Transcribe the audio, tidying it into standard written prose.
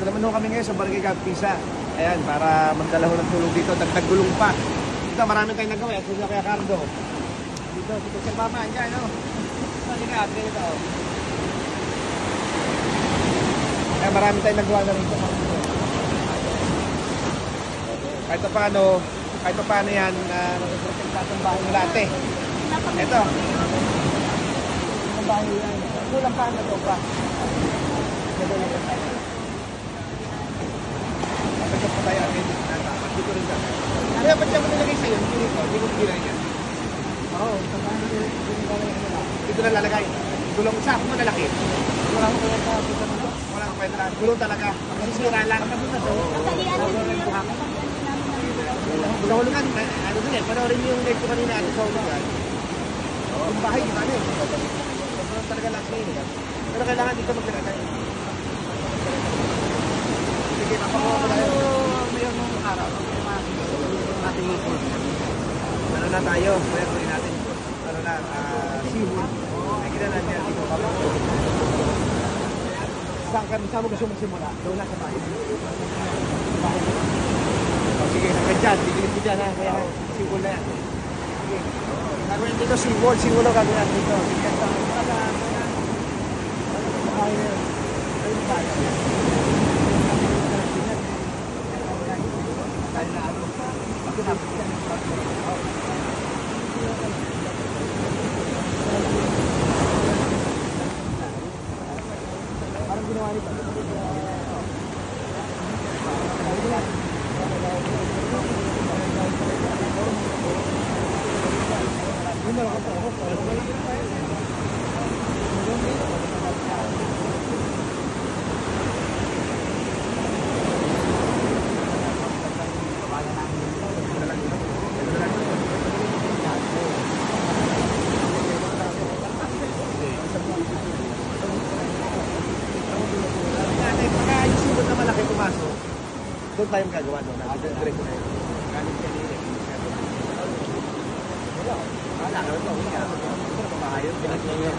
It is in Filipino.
Dito naman ho kami ngayon sa Barangay Campisa. Ayan, para magdala ho ng tulong dito. Dagdag gulong pa. Dito, marami tayong nagawa. Ito na kaya Cardo. Dito sa mama. Ayan, no? Sige ka, ito. Kaya marami tayong nagawa na rito. Kahit pa paano yan, nagprotektatong bahay ng late. Ito. Ang bahay yan. Kulang pa na ito pa. Kapag pa tayo ang edit na dapat. Dito rin ka. Kaya ba't siya mo nilagay sa'yo? Hindi mo ginay yan. Oo. Dito na lalagay. Gulong sa ako mo lalaki. Wala akong kwenta. Wala akong kwenta. Gulong talaga. Kasi sira lang. Matalian din yun. Gulungan. Ano din eh. Panoorin niyo yung live ko kanina at sa ulan. Yung bahay, di ba na eh. Sobrang talaga lang kayo. Pero kailangan dito maglalagay. Sige, mapakuha ko tayo. Mayroon nung araw. Ating ipon. Ano na tayo? Mayroon natin. Ano na? Seafood. Ay, kailangan natin dito. Saan mo gusto magsimula? Doon na sa bahay. Sige, hanggang dyan. Tigilip ko dyan ha. Kaya seafood na yan. Sige. Gagawin dito seafood. Seafood na gagawin dito. Sige, parang ginawa nito. Doon tayong gagawa doon. Diretso na yun. Galing siya nila. Wala ka rin ba? Wala ka rin ba? Wala ka rin ba?